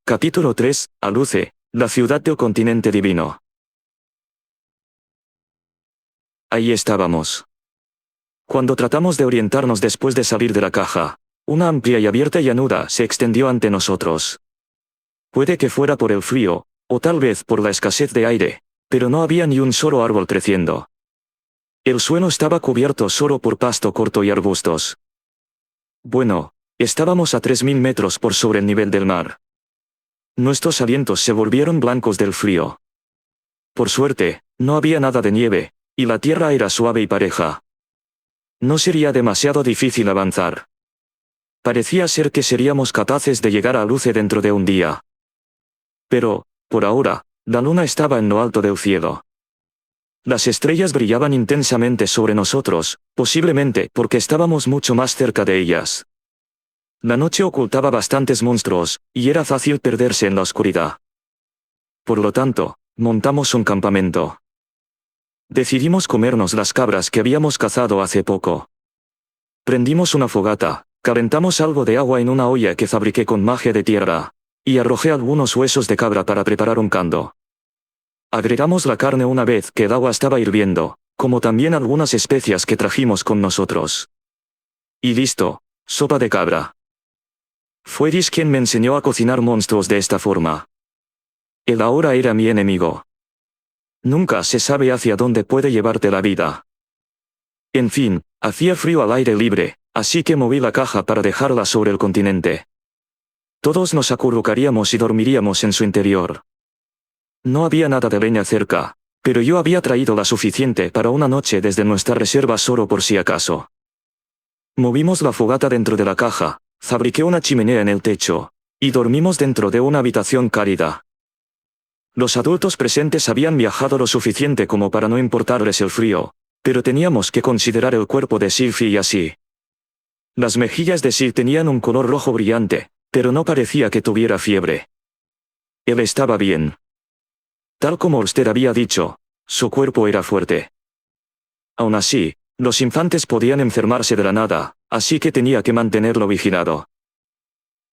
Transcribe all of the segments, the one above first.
Capítulo 3, Aluce, la ciudad del continente divino. Ahí estábamos. Cuando tratamos de orientarnos después de salir de la caja, una amplia y abierta llanura se extendió ante nosotros. Puede que fuera por el frío, o tal vez por la escasez de aire, pero no había ni un solo árbol creciendo. El suelo estaba cubierto solo por pasto corto y arbustos. Bueno, estábamos a 3000 metros por sobre el nivel del mar. Nuestros alientos se volvieron blancos del frío. Por suerte, no había nada de nieve, y la tierra era suave y pareja. No sería demasiado difícil avanzar. Parecía ser que seríamos capaces de llegar a Aluce dentro de un día. Pero, por ahora, la luna estaba en lo alto del cielo. Las estrellas brillaban intensamente sobre nosotros, posiblemente porque estábamos mucho más cerca de ellas. La noche ocultaba bastantes monstruos, y era fácil perderse en la oscuridad. Por lo tanto, montamos un campamento. Decidimos comernos las cabras que habíamos cazado hace poco. Prendimos una fogata, calentamos algo de agua en una olla que fabriqué con magia de tierra, y arrojé algunos huesos de cabra para preparar un caldo. Agregamos la carne una vez que el agua estaba hirviendo, como también algunas especias que trajimos con nosotros. Y listo, sopa de cabra. Fue Dish quien me enseñó a cocinar monstruos de esta forma. Él ahora era mi enemigo. Nunca se sabe hacia dónde puede llevarte la vida. En fin, hacía frío al aire libre, así que moví la caja para dejarla sobre el continente. Todos nos acurrucaríamos y dormiríamos en su interior. No había nada de leña cerca, pero yo había traído la suficiente para una noche desde nuestra reserva solo por si acaso. Movimos la fogata dentro de la caja, fabriqué una chimenea en el techo, y dormimos dentro de una habitación cálida. Los adultos presentes habían viajado lo suficiente como para no importarles el frío, pero teníamos que considerar el cuerpo de Sylvie y así. Las mejillas de Sylvie tenían un color rojo brillante, pero no parecía que tuviera fiebre. Él estaba bien. Tal como usted había dicho, su cuerpo era fuerte. Aún así, los infantes podían enfermarse de la nada, así que tenía que mantenerlo vigilado.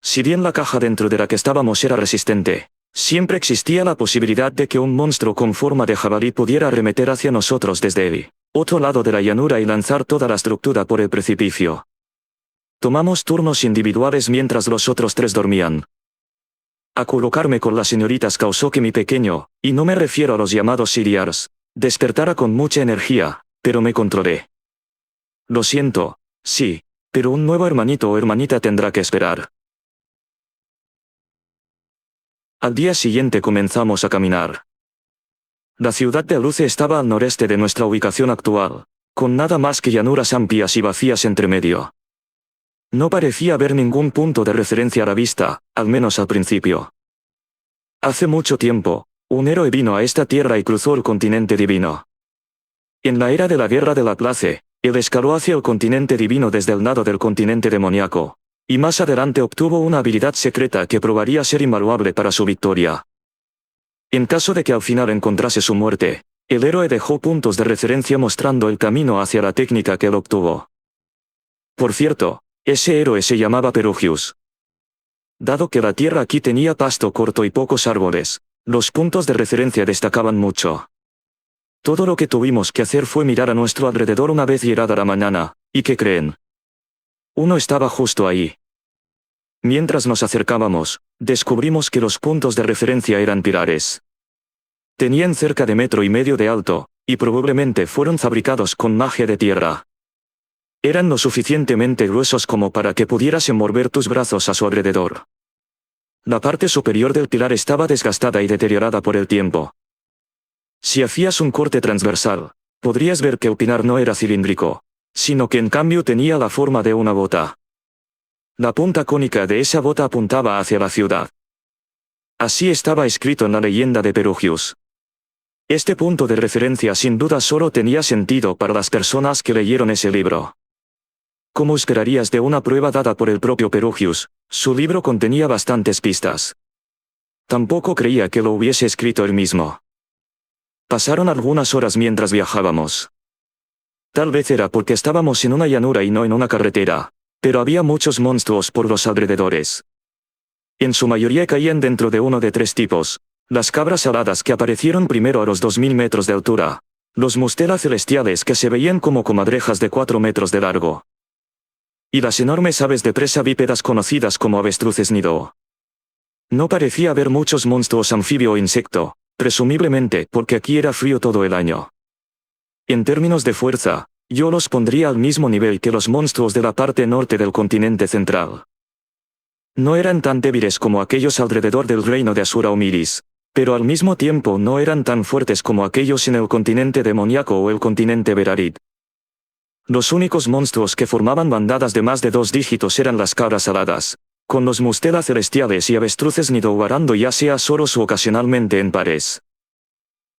Si bien la caja dentro de la que estábamos era resistente, siempre existía la posibilidad de que un monstruo con forma de jabalí pudiera arremeter hacia nosotros desde el otro lado de la llanura y lanzar toda la estructura por el precipicio. Tomamos turnos individuales mientras los otros tres dormían. Acurrucarme con las señoritas causó que mi pequeño, y no me refiero a los llamados Siriars, despertara con mucha energía, pero me controlé. Lo siento, sí, pero un nuevo hermanito o hermanita tendrá que esperar. Al día siguiente comenzamos a caminar. La ciudad de Aluce estaba al noreste de nuestra ubicación actual, con nada más que llanuras amplias y vacías entre medio. No parecía haber ningún punto de referencia a la vista, al menos al principio. Hace mucho tiempo, un héroe vino a esta tierra y cruzó el continente divino. En la era de la Guerra de la Place, él escaló hacia el continente divino desde el lado del continente demoníaco, y más adelante obtuvo una habilidad secreta que probaría ser invaluable para su victoria. En caso de que al final encontrase su muerte, el héroe dejó puntos de referencia mostrando el camino hacia la técnica que él obtuvo. Por cierto, ese héroe se llamaba Perugius. Dado que la tierra aquí tenía pasto corto y pocos árboles, los puntos de referencia destacaban mucho. Todo lo que tuvimos que hacer fue mirar a nuestro alrededor una vez llegada la mañana, ¿y qué creen? Uno estaba justo ahí. Mientras nos acercábamos, descubrimos que los puntos de referencia eran pilares. Tenían cerca de 1,5 metros de alto, y probablemente fueron fabricados con magia de tierra. Eran lo suficientemente gruesos como para que pudieras envolver tus brazos a su alrededor. La parte superior del pilar estaba desgastada y deteriorada por el tiempo. Si hacías un corte transversal, podrías ver que el pilar no era cilíndrico, sino que en cambio tenía la forma de una bota. La punta cónica de esa bota apuntaba hacia la ciudad. Así estaba escrito en la leyenda de Perugius. Este punto de referencia sin duda solo tenía sentido para las personas que leyeron ese libro. Como esperarías de una prueba dada por el propio Perugius, su libro contenía bastantes pistas. Tampoco creía que lo hubiese escrito él mismo. Pasaron algunas horas mientras viajábamos. Tal vez era porque estábamos en una llanura y no en una carretera, pero había muchos monstruos por los alrededores. En su mayoría caían dentro de uno de tres tipos: las cabras aladas que aparecieron primero a los 2000 metros de altura, los mustela celestiales que se veían como comadrejas de 4 metros de largo, y las enormes aves de presa bípedas conocidas como avestruces nido. No parecía haber muchos monstruos anfibio o insecto, presumiblemente porque aquí era frío todo el año. En términos de fuerza, yo los pondría al mismo nivel que los monstruos de la parte norte del continente central. No eran tan débiles como aquellos alrededor del reino de Asura o Miris, pero al mismo tiempo no eran tan fuertes como aquellos en el continente demoníaco o el continente Berarid. Los únicos monstruos que formaban bandadas de más de 2 dígitos eran las cabras aladas, con los mustela celestiales y avestruces nido varando ya sea solos o ocasionalmente en pares.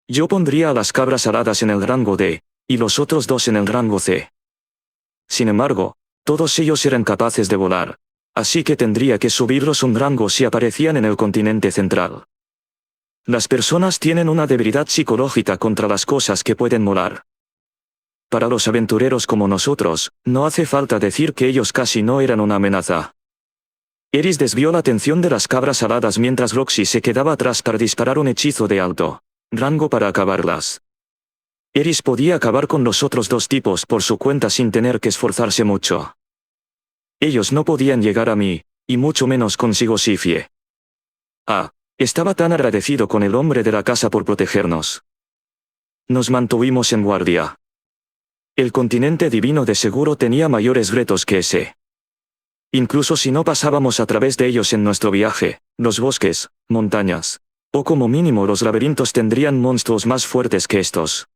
Yo pondría a las cabras aladas en el rango D, y los otros dos en el rango C. Sin embargo, todos ellos eran capaces de volar, así que tendría que subirlos un rango si aparecían en el continente central. Las personas tienen una debilidad psicológica contra las cosas que pueden volar. Para los aventureros como nosotros, no hace falta decir que ellos casi no eran una amenaza. Eris desvió la atención de las cabras aladas mientras Roxy se quedaba atrás para disparar un hechizo de alto rango para acabarlas. Eris podía acabar con los otros dos tipos por su cuenta sin tener que esforzarse mucho. Ellos no podían llegar a mí, y mucho menos consigo Sifie. Estaba tan agradecido con el hombre de la casa por protegernos. Nos mantuvimos en guardia. El continente divino de seguro tenía mayores retos que ese. Incluso si no pasábamos a través de ellos en nuestro viaje, los bosques, montañas, o como mínimo los laberintos tendrían monstruos más fuertes que estos.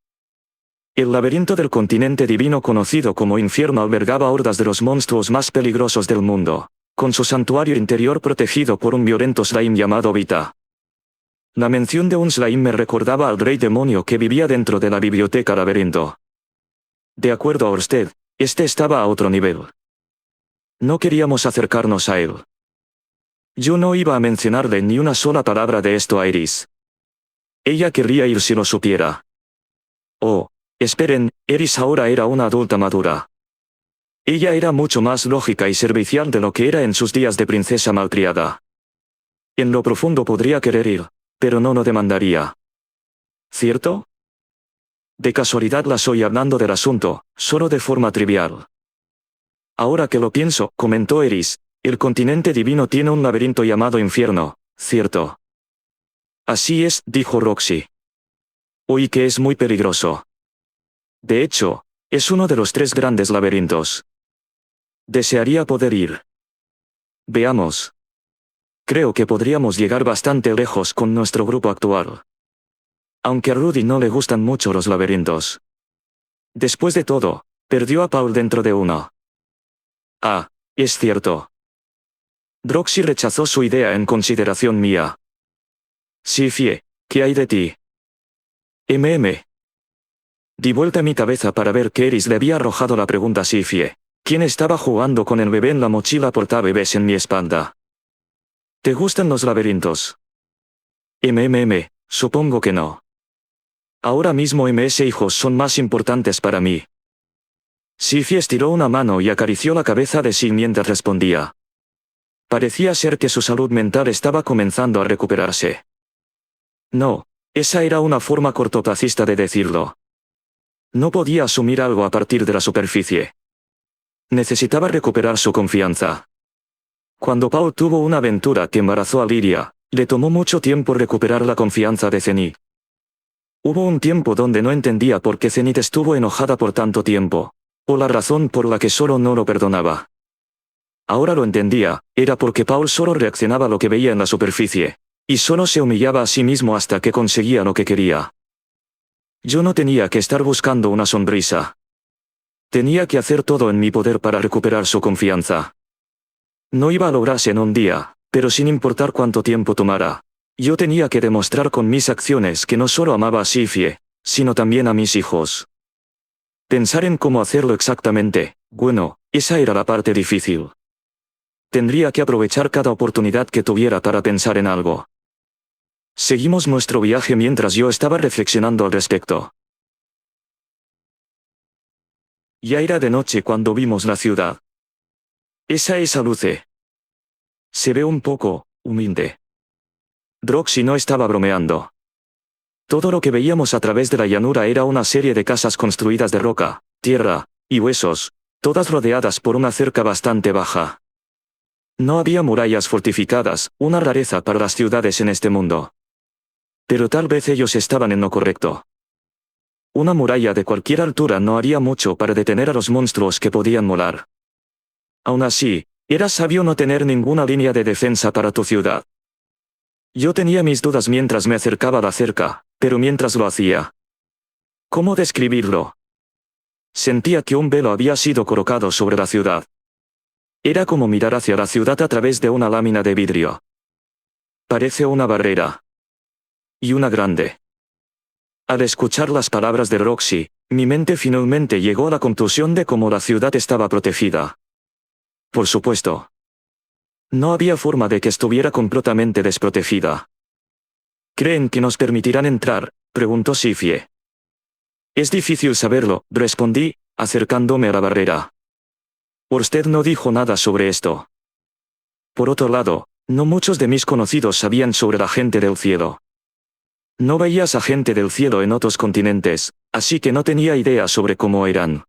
El laberinto del continente divino conocido como infierno albergaba hordas de los monstruos más peligrosos del mundo, con su santuario interior protegido por un violento slime llamado Vita. La mención de un slime me recordaba al rey demonio que vivía dentro de la biblioteca laberinto. De acuerdo a Orsted, este estaba a otro nivel. No queríamos acercarnos a él. Yo no iba a mencionarle ni una sola palabra de esto a Eris. Ella querría ir si lo supiera. Oh, esperen, Eris ahora era una adulta madura. Ella era mucho más lógica y servicial de lo que era en sus días de princesa malcriada. En lo profundo podría querer ir, pero no lo demandaría. ¿Cierto? De casualidad la oí hablando del asunto, solo de forma trivial. Ahora que lo pienso, comentó Eris, el continente divino tiene un laberinto llamado infierno, ¿cierto? Así es, dijo Roxy. Oí que es muy peligroso. De hecho, es uno de los 3 grandes laberintos. Desearía poder ir. Veamos. Creo que podríamos llegar bastante lejos con nuestro grupo actual. Aunque a Rudy no le gustan mucho los laberintos. Después de todo, perdió a Paul dentro de uno. Es cierto. Roxy rechazó su idea en consideración mía. Sifie, ¿qué hay de ti? Di vuelta mi cabeza para ver que Eris le había arrojado la pregunta a Sifie, quien estaba jugando con el bebé en la mochila portabebés en mi espalda. ¿Te gustan los laberintos? Supongo que no. Ahora mismo MS hijos son más importantes para mí. Sifie estiró una mano y acarició la cabeza de sí mientras respondía. Parecía ser que su salud mental estaba comenzando a recuperarse. No, esa era una forma cortoplacista de decirlo. No podía asumir algo a partir de la superficie. Necesitaba recuperar su confianza. Cuando Paul tuvo una aventura que embarazó a Lyria, le tomó mucho tiempo recuperar la confianza de Zenith. Hubo un tiempo donde no entendía por qué Zenith estuvo enojada por tanto tiempo, o la razón por la que solo no lo perdonaba. Ahora lo entendía, era porque Paul solo reaccionaba a lo que veía en la superficie, y solo se humillaba a sí mismo hasta que conseguía lo que quería. Yo no tenía que estar buscando una sonrisa. Tenía que hacer todo en mi poder para recuperar su confianza. No iba a lograrse en un día, pero sin importar cuánto tiempo tomara, yo tenía que demostrar con mis acciones que no solo amaba a Sifie, sino también a mis hijos. Pensar en cómo hacerlo exactamente, bueno, esa era la parte difícil. Tendría que aprovechar cada oportunidad que tuviera para pensar en algo. Seguimos nuestro viaje mientras yo estaba reflexionando al respecto. Ya era de noche cuando vimos la ciudad. Esa luce. Se ve un poco, humilde. Roxy no estaba bromeando. Todo lo que veíamos a través de la llanura era una serie de casas construidas de roca, tierra y huesos, todas rodeadas por una cerca bastante baja. No había murallas fortificadas, una rareza para las ciudades en este mundo. Pero tal vez ellos estaban en lo correcto. Una muralla de cualquier altura no haría mucho para detener a los monstruos que podían molar. Aún así, era sabio no tener ninguna línea de defensa para tu ciudad. Yo tenía mis dudas mientras me acercaba a la cerca, pero mientras lo hacía. ¿Cómo describirlo? Sentía que un velo había sido colocado sobre la ciudad. Era como mirar hacia la ciudad a través de una lámina de vidrio. Parece una barrera. Y una grande. Al escuchar las palabras de Roxy, mi mente finalmente llegó a la conclusión de cómo la ciudad estaba protegida. Por supuesto. No había forma de que estuviera completamente desprotegida. ¿Creen que nos permitirán entrar?, preguntó Sifie. Es difícil saberlo, respondí, acercándome a la barrera. Orsted no dijo nada sobre esto. Por otro lado, no muchos de mis conocidos sabían sobre la gente del cielo. No veías a gente del cielo en otros continentes, así que no tenía idea sobre cómo eran.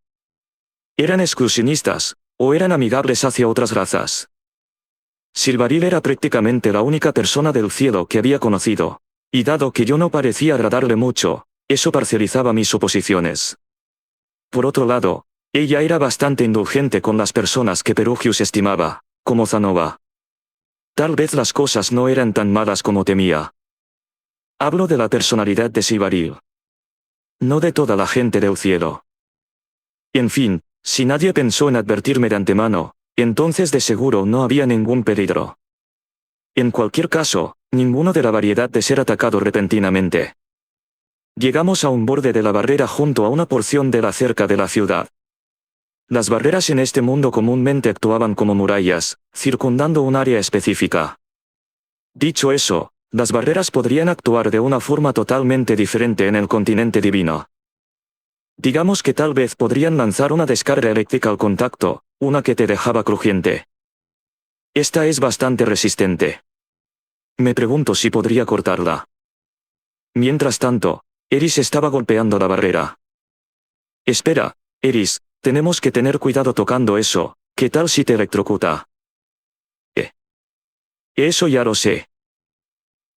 ¿Eran exclusionistas, o eran amigables hacia otras razas? Silvaril era prácticamente la única persona del cielo que había conocido, y dado que yo no parecía agradarle mucho, eso parcializaba mis suposiciones. Por otro lado, ella era bastante indulgente con las personas que Perugius estimaba, como Zanova. Tal vez las cosas no eran tan malas como temía. Hablo de la personalidad de Silvaril. No de toda la gente del cielo. En fin, si nadie pensó en advertirme de antemano, entonces de seguro no había ningún peligro. En cualquier caso, ninguno de la variedad de ser atacado repentinamente. Llegamos a un borde de la barrera junto a una porción de la cerca de la ciudad. Las barreras en este mundo comúnmente actuaban como murallas, circundando un área específica. Dicho eso, las barreras podrían actuar de una forma totalmente diferente en el continente divino. Digamos que tal vez podrían lanzar una descarga eléctrica al contacto, una que te dejaba crujiente. Esta es bastante resistente. Me pregunto si podría cortarla. Mientras tanto, Eris estaba golpeando la barrera. Espera, Eris, tenemos que tener cuidado tocando eso, ¿qué tal si te electrocuta? Eso ya lo sé.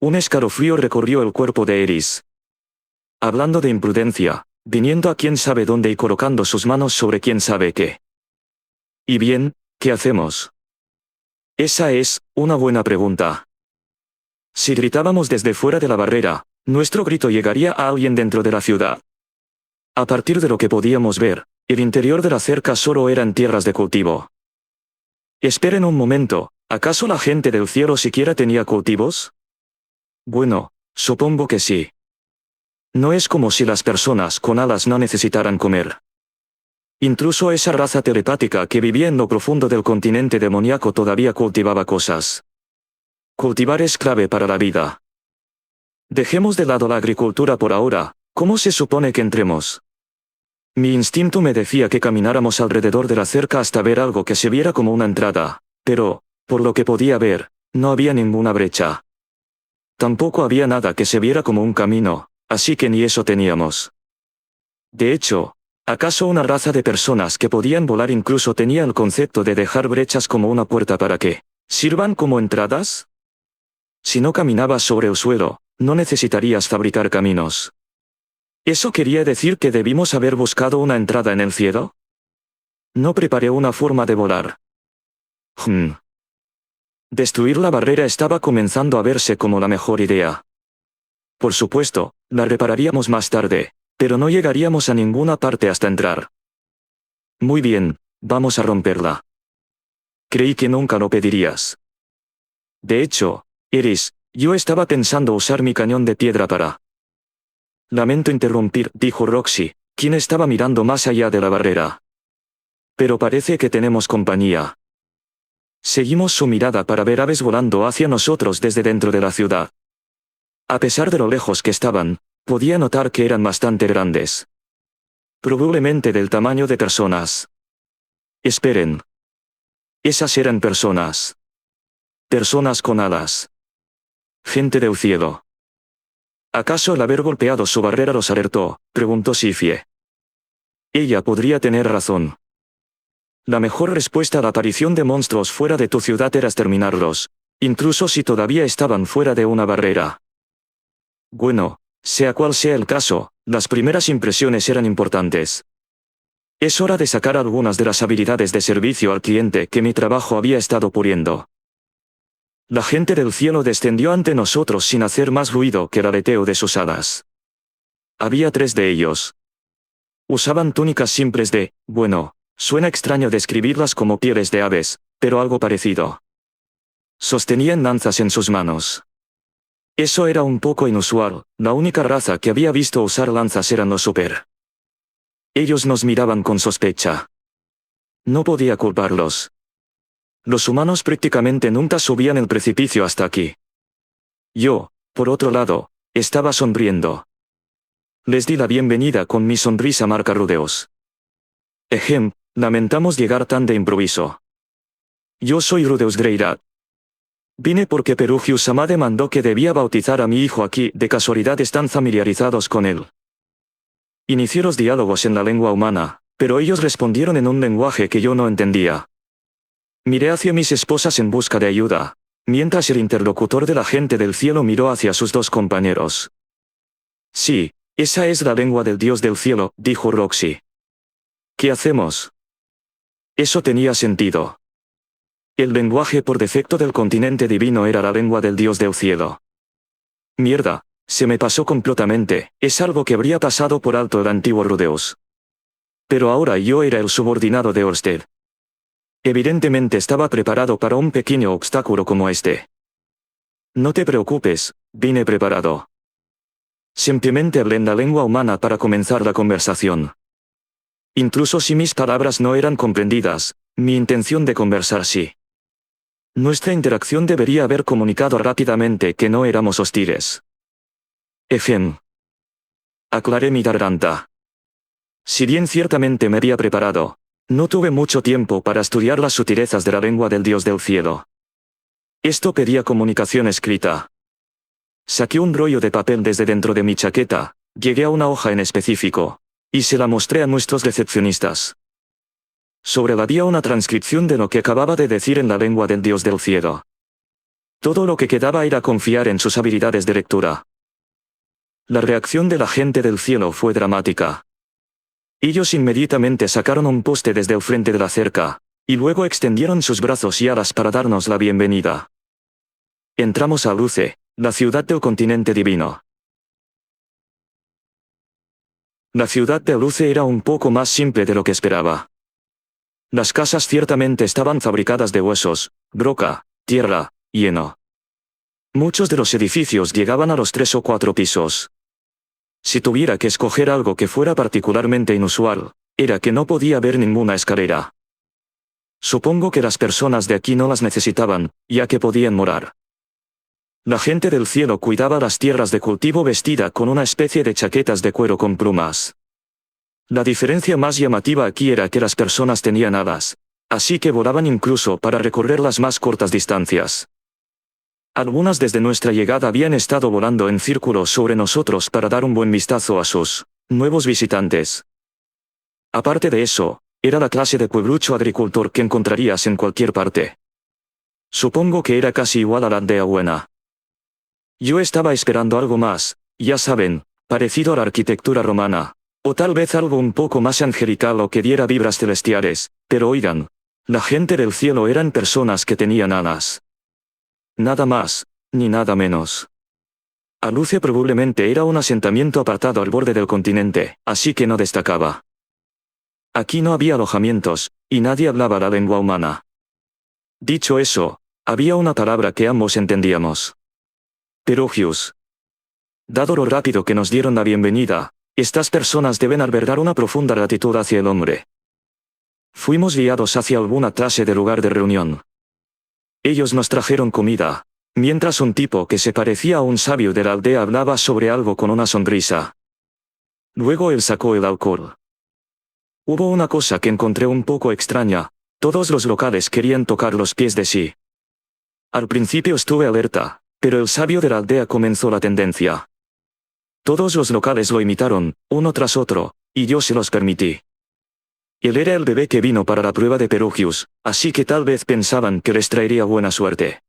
Un escalofrío recorrió el cuerpo de Eris. Hablando de imprudencia, viniendo a quién sabe dónde y colocando sus manos sobre quién sabe qué. Y bien, ¿qué hacemos? Esa es una buena pregunta. Si gritábamos desde fuera de la barrera, nuestro grito llegaría a alguien dentro de la ciudad. A partir de lo que podíamos ver, el interior de la cerca solo eran tierras de cultivo. Esperen un momento, ¿acaso la gente del cielo siquiera tenía cultivos? Bueno, supongo que sí. No es como si las personas con alas no necesitaran comer. Incluso esa raza telepática que vivía en lo profundo del continente demoníaco todavía cultivaba cosas. Cultivar es clave para la vida. Dejemos de lado la agricultura por ahora, ¿cómo se supone que entremos? Mi instinto me decía que camináramos alrededor de la cerca hasta ver algo que se viera como una entrada, pero, por lo que podía ver, no había ninguna brecha. Tampoco había nada que se viera como un camino, así que ni eso teníamos. De hecho, ¿acaso una raza de personas que podían volar incluso tenía el concepto de dejar brechas como una puerta para que sirvan como entradas? Si no caminabas sobre el suelo, no necesitarías fabricar caminos. ¿Eso quería decir que debimos haber buscado una entrada en el cielo? No preparé una forma de volar. Destruir la barrera estaba comenzando a verse como la mejor idea. Por supuesto, la repararíamos más tarde, pero no llegaríamos a ninguna parte hasta entrar. Muy bien, vamos a romperla. Creí que nunca lo pedirías. De hecho, Eris, yo estaba pensando usar mi cañón de piedra para... Lamento interrumpir, dijo Roxy, quien estaba mirando más allá de la barrera. Pero parece que tenemos compañía. Seguimos su mirada para ver aves volando hacia nosotros desde dentro de la ciudad. A pesar de lo lejos que estaban, podía notar que eran bastante grandes. Probablemente del tamaño de personas. Esperen. Esas eran personas. Personas con alas. Gente del cielo. ¿Acaso el haber golpeado su barrera los alertó?, preguntó Sifie. Ella podría tener razón. La mejor respuesta a la aparición de monstruos fuera de tu ciudad era exterminarlos, incluso si todavía estaban fuera de una barrera. Bueno, sea cual sea el caso, las primeras impresiones eran importantes. Es hora de sacar algunas de las habilidades de servicio al cliente que mi trabajo había estado puliendo. La gente del cielo descendió ante nosotros sin hacer más ruido que el aleteo de sus alas. Había 3 de ellos. Usaban túnicas simples bueno, suena extraño describirlas como pieles de aves, pero algo parecido. Sostenían lanzas en sus manos. Eso era un poco inusual, la única raza que había visto usar lanzas eran los super. Ellos nos miraban con sospecha. No podía culparlos. Los humanos prácticamente nunca subían el precipicio hasta aquí. Yo, por otro lado, estaba sonriendo. Les di la bienvenida con mi sonrisa marca Rudeus. Lamentamos llegar tan de improviso. Yo soy Rudeus Greyrat. Vine porque Perugius Amade mandó que debía bautizar a mi hijo aquí, de casualidad están familiarizados con él. Inicié los diálogos en la lengua humana, pero ellos respondieron en un lenguaje que yo no entendía. Miré hacia mis esposas en busca de ayuda, mientras el interlocutor de la gente del cielo miró hacia sus 2 compañeros. Sí, esa es la lengua del Dios del cielo, dijo Roxy. ¿Qué hacemos? Eso tenía sentido. El lenguaje por defecto del continente divino era la lengua del Dios del cielo. Mierda, se me pasó completamente, es algo que habría pasado por alto el antiguo Rudeus. Pero ahora yo era el subordinado de Orsted. Evidentemente estaba preparado para un pequeño obstáculo como este. No te preocupes, vine preparado. Simplemente hablé en la lengua humana para comenzar la conversación. Incluso si mis palabras no eran comprendidas, mi intención de conversar sí. Nuestra interacción debería haber comunicado rápidamente que no éramos hostiles. Aclaré mi garganta. Si bien ciertamente me había preparado, no tuve mucho tiempo para estudiar las sutilezas de la lengua del Dios del cielo. Esto pedía comunicación escrita. Saqué un rollo de papel desde dentro de mi chaqueta, llegué a una hoja en específico, y se la mostré a nuestros recepcionistas. Sobre él había una transcripción de lo que acababa de decir en la lengua del Dios del cielo. Todo lo que quedaba era confiar en sus habilidades de lectura. La reacción de la gente del cielo fue dramática. Ellos inmediatamente sacaron un poste desde el frente de la cerca, y luego extendieron sus brazos y alas para darnos la bienvenida. Entramos a Luce, la ciudad del continente divino. La ciudad de Luce era un poco más simple de lo que esperaba. Las casas ciertamente estaban fabricadas de huesos, roca, tierra, y heno. Muchos de los edificios llegaban a los 3 o 4 pisos. Si tuviera que escoger algo que fuera particularmente inusual, era que no podía haber ninguna escalera. Supongo que las personas de aquí no las necesitaban, ya que podían morar. La gente del cielo cuidaba las tierras de cultivo vestida con una especie de chaquetas de cuero con plumas. La diferencia más llamativa aquí era que las personas tenían alas, así que volaban incluso para recorrer las más cortas distancias. Algunas desde nuestra llegada habían estado volando en círculos sobre nosotros para dar un buen vistazo a sus nuevos visitantes. Aparte de eso, era la clase de pueblucho agricultor que encontrarías en cualquier parte. Supongo que era casi igual a la aldea buena. Yo estaba esperando algo más, ya saben, parecido a la arquitectura romana, o tal vez algo un poco más angelical o que diera vibras celestiales, pero oigan, la gente del cielo eran personas que tenían alas. Nada más, ni nada menos. Aluce probablemente era un asentamiento apartado al borde del continente, así que no destacaba. Aquí no había alojamientos, y nadie hablaba la lengua humana. Dicho eso, había una palabra que ambos entendíamos. Perugius. Dado lo rápido que nos dieron la bienvenida, estas personas deben albergar una profunda gratitud hacia el hombre. Fuimos guiados hacia alguna clase de lugar de reunión. Ellos nos trajeron comida, mientras un tipo que se parecía a un sabio de la aldea hablaba sobre algo con una sonrisa. Luego él sacó el alcohol. Hubo una cosa que encontré un poco extraña, todos los locales querían tocar los pies de sí. Al principio estuve alerta, pero el sabio de la aldea comenzó la tendencia. Todos los locales lo imitaron, uno tras otro, y yo se los permití. Él era el bebé que vino para la prueba de Perugius, así que tal vez pensaban que les traería buena suerte.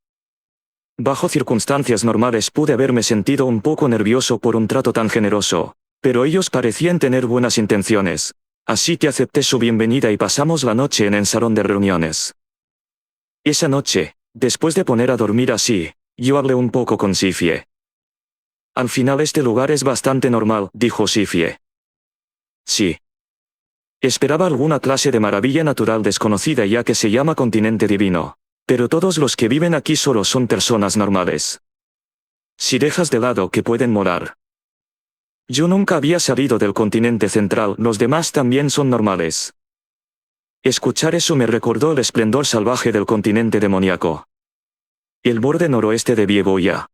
Bajo circunstancias normales pude haberme sentido un poco nervioso por un trato tan generoso, pero ellos parecían tener buenas intenciones, así que acepté su bienvenida y pasamos la noche en el salón de reuniones. Esa noche, después de poner a dormir así, yo hablé un poco con Sifie. Al final este lugar es bastante normal, dijo Sifie. Sí. Esperaba alguna clase de maravilla natural desconocida ya que se llama continente divino, pero todos los que viven aquí solo son personas normales. Si dejas de lado que pueden morar. Yo nunca había salido del continente central, los demás también son normales. Escuchar eso me recordó el esplendor salvaje del continente demoníaco. El borde noroeste de Viegoya.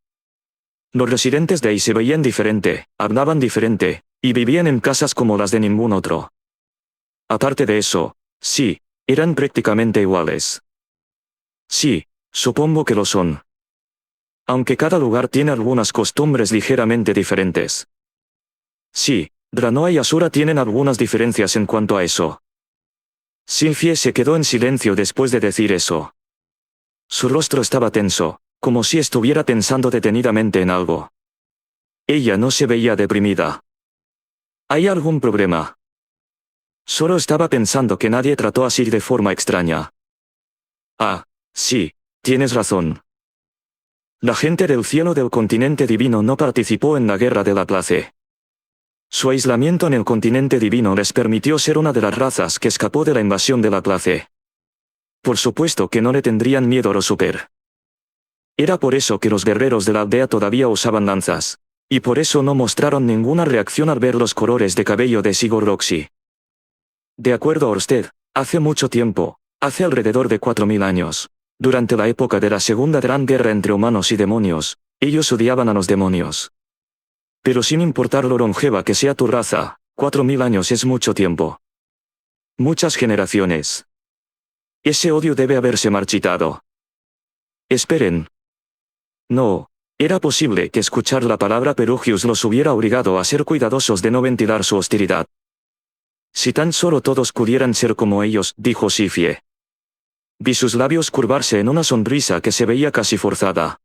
Los residentes de ahí se veían diferente, hablaban diferente, y vivían en casas como las de ningún otro. Aparte de eso, sí, eran prácticamente iguales. Sí, supongo que lo son. Aunque cada lugar tiene algunas costumbres ligeramente diferentes. Sí, Dranoa y Asura tienen algunas diferencias en cuanto a eso. Sifie se quedó en silencio después de decir eso. Su rostro estaba tenso, como si estuviera pensando detenidamente en algo. Ella no se veía deprimida. ¿Hay algún problema? Solo estaba pensando que nadie trató así de forma extraña. Ah, sí, tienes razón. La gente del cielo del continente divino no participó en la guerra de la Place. Su aislamiento en el continente divino les permitió ser una de las razas que escapó de la invasión de la Place. Por supuesto que no le tendrían miedo a los super. Era por eso que los guerreros de la aldea todavía usaban lanzas, y por eso no mostraron ninguna reacción al ver los colores de cabello de Sigurd Roxy. De acuerdo a Orsted, hace mucho tiempo, hace alrededor de 4000 años, durante la época de la Segunda Gran Guerra entre humanos y demonios, ellos odiaban a los demonios. Pero sin importar lo longeva que sea tu raza, 4000 años es mucho tiempo. Muchas generaciones. Ese odio debe haberse marchitado. Esperen. No, era posible que escuchar la palabra Perugius los hubiera obligado a ser cuidadosos de no ventilar su hostilidad. Si tan solo todos pudieran ser como ellos, dijo Sifie. Vi sus labios curvarse en una sonrisa que se veía casi forzada.